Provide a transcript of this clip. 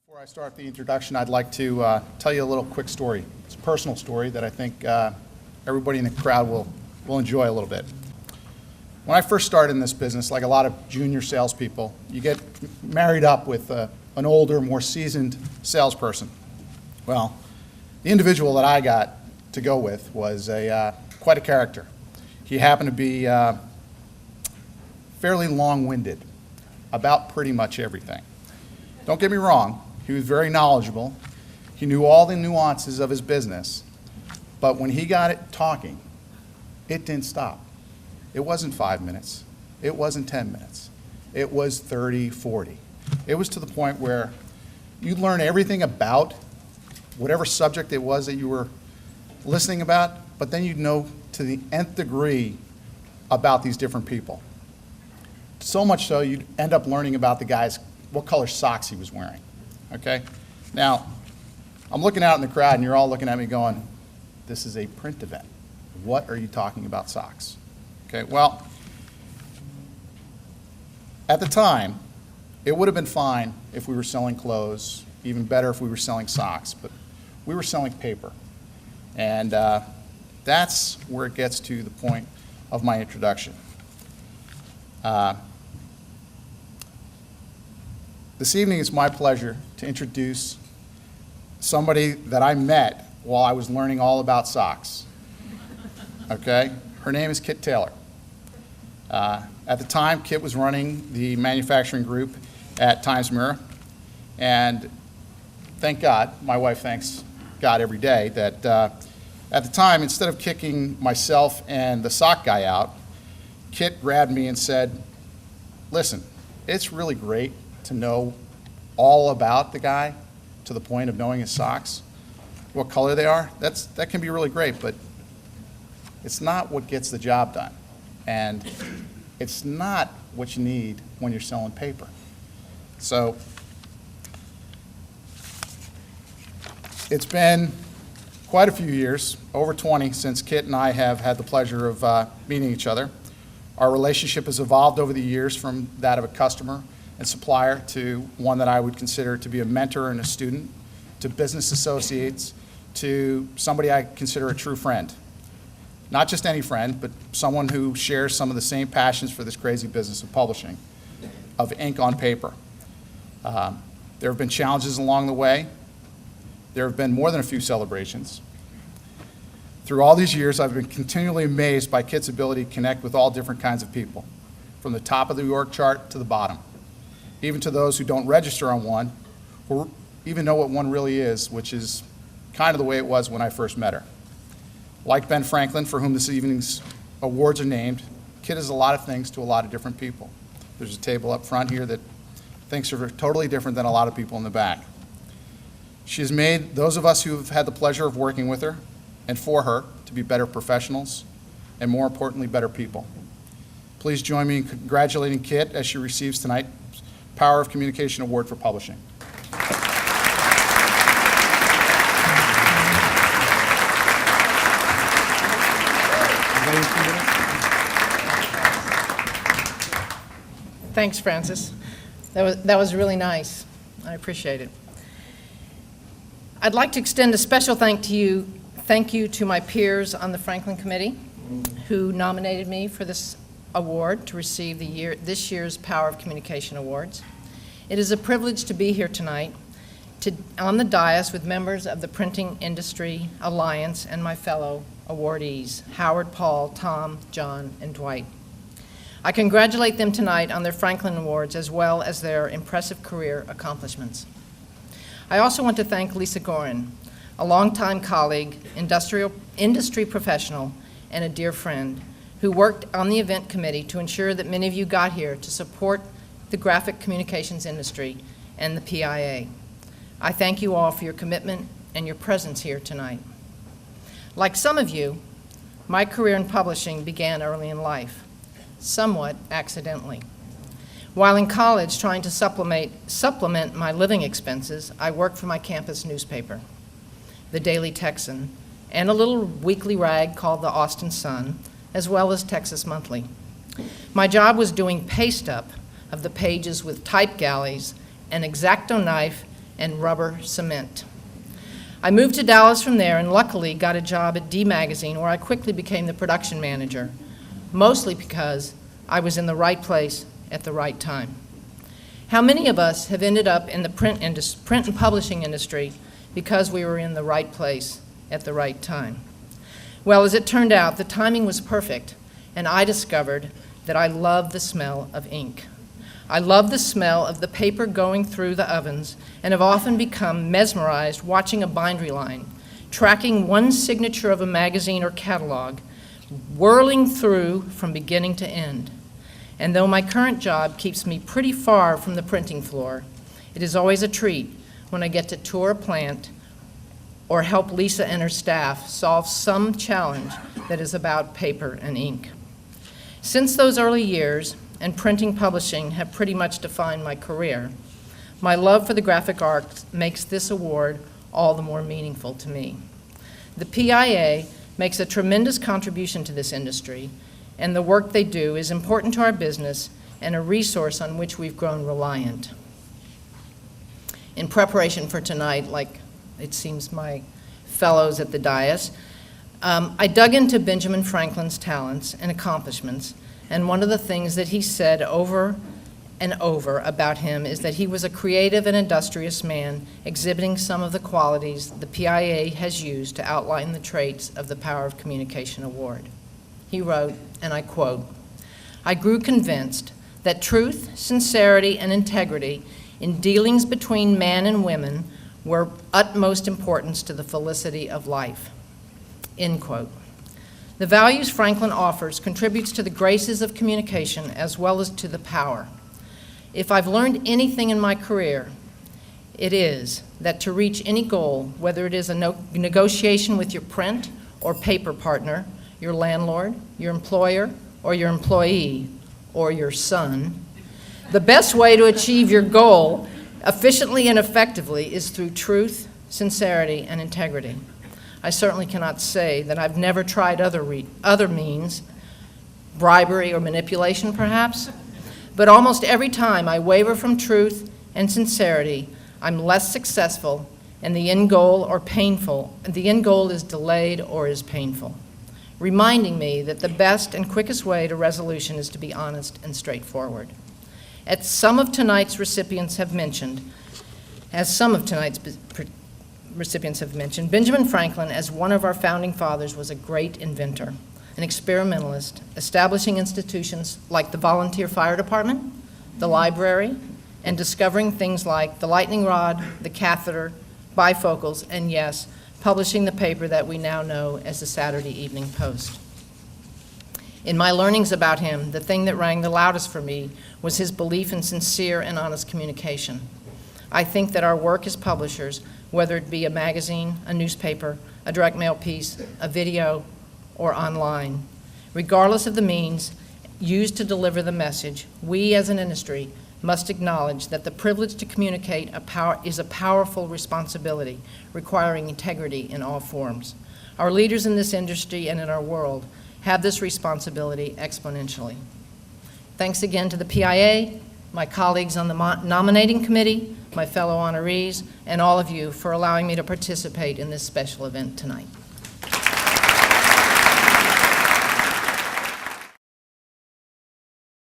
Before I start the introduction, I'd like to tell you a little quick story. It's a personal story that I think everybody in the crowd will enjoy a little bit. When I first started in this business, like a lot of junior salespeople, you get married up with an older, more seasoned salesperson. Well, the individual that I got to go with was quite a character. He happened to be fairly long-winded about pretty much everything. Don't get me wrong, he was very knowledgeable. He knew all the nuances of his business, but when he got it talking, it didn't stop. It wasn't 5 minutes. It wasn't 10 minutes. It was 30, 40. It was to the point where you'd learn everything about whatever subject it was that you were listening about, but then you'd know to the nth degree about these different people. So much so you'd end up learning about the guy's, what color socks he was wearing, okay? Now, I'm looking out in the crowd and you're all looking at me going, this is a print event. What are you talking about socks? Okay, well, at the time, it would have been fine if we were selling clothes, even better if we were selling socks, but we were selling paper. And that's where it gets to the point of my introduction. This evening it's my pleasure to introduce somebody that I met while I was learning all about socks. Okay? Her name is Kit Taylor. At the time, Kit was running the manufacturing group at Times Mirror, and thank God, my wife thanks God every day, that at the time, instead of kicking myself and the sock guy out, Kit grabbed me and said, listen, it's really great to know all about the guy to the point of knowing his socks, what color they are. That can be really great, but it's not what gets the job done. And it's not what you need when you're selling paper. So it's been quite a few years, over 20, since Kit and I have had the pleasure of meeting each other. Our relationship has evolved over the years from that of a customer and supplier to one that I would consider to be a mentor and a student, to business associates, to somebody I consider a true friend. Not just any friend, but someone who shares some of the same passions for this crazy business of publishing, of ink on paper. There have been challenges along the way. There have been more than a few celebrations. Through all these years, I've been continually amazed by Kit's ability to connect with all different kinds of people, from the top of the org chart to the bottom, even to those who don't register on one, or even know what one really is, which is kind of the way it was when I first met her. Like Ben Franklin, for whom this evening's awards are named, Kit is a lot of things to a lot of different people. There's a table up front here that thinks are totally different than a lot of people in the back. She has made those of us who have had the pleasure of working with her and for her to be better professionals and, more importantly, better people. Please join me in congratulating Kit as she receives tonight's Power of Communication Award for Publishing. Thanks, Francis. That was really nice. I appreciate it. I'd like to extend a special thank you to my peers on the Franklin Committee who nominated me for this award to receive this year's Power of Communication Awards. It is a privilege to be here tonight on the dais with members of the Printing Industry Alliance and my fellow awardees, Howard, Paul, Tom, John, and Dwight. I congratulate them tonight on their Franklin Awards as well as their impressive career accomplishments. I also want to thank Lisa Gorin, a longtime colleague, industry professional, and a dear friend, who worked on the event committee to ensure that many of you got here to support the graphic communications industry and the PIA. I thank you all for your commitment and your presence here tonight. Like some of you, my career in publishing began early in life, somewhat accidentally. While in college trying to supplement my living expenses, I worked for my campus newspaper, the Daily Texan, and a little weekly rag called the Austin Sun, as well as Texas Monthly. My job was doing paste up of the pages with type galleys, an X-Acto knife, and rubber cement. I moved to Dallas from there and luckily got a job at D Magazine where I quickly became the production manager, mostly because I was in the right place at the right time. How many of us have ended up in the print and publishing industry because we were in the right place at the right time? Well, as it turned out, the timing was perfect, and I discovered that I love the smell of ink. I love the smell of the paper going through the ovens and have often become mesmerized watching a bindery line, tracking one signature of a magazine or catalog, whirling through from beginning to end. And though my current job keeps me pretty far from the printing floor, it is always a treat when I get to tour a plant or help Lisa and her staff solve some challenge that is about paper and ink. Since those early years, and printing publishing have pretty much defined my career, my love for the graphic arts makes this award all the more meaningful to me. The PIA makes a tremendous contribution to this industry, and the work they do is important to our business and a resource on which we've grown reliant. In preparation for tonight, like it seems my fellows at the dais, I dug into Benjamin Franklin's talents and accomplishments, and one of the things that he said over and over about him is that he was a creative and industrious man, exhibiting some of the qualities the PIA has used to outline the traits of the Power of Communication Award. He wrote, and I quote, "I grew convinced that truth, sincerity, and integrity in dealings between man and women were utmost importance to the felicity of life." End quote. The values Franklin offers contributes to the graces of communication as well as to the power. If I've learned anything in my career, it is that to reach any goal, whether it is a negotiation with your print or paper partner, your landlord, your employer, or your employee, or your son, the best way to achieve your goal efficiently and effectively is through truth, sincerity, and integrity. I certainly cannot say that I've never tried other means, bribery or manipulation perhaps, but almost every time I waver from truth and sincerity, I'm less successful, and the end goal is delayed or is painful, reminding me that the best and quickest way to resolution is to be honest and straightforward. As some of tonight's recipients have mentioned, Benjamin Franklin, as one of our founding fathers, was a great inventor, an experimentalist, establishing institutions like the volunteer fire department, the library, and discovering things like the lightning rod, the catheter, bifocals, and yes, publishing the paper that we now know as the Saturday Evening Post. In my learnings about him, the thing that rang the loudest for me was his belief in sincere and honest communication. I think that our work as publishers, whether it be a magazine, a newspaper, a direct mail piece, a video, or online, regardless of the means used to deliver the message, we as an industry must acknowledge that the privilege to communicate is a powerful responsibility, requiring integrity in all forms. Our leaders in this industry and in our world have this responsibility exponentially. Thanks again to the PIA, my colleagues on the nominating committee, my fellow honorees, and all of you for allowing me to participate in this special event tonight.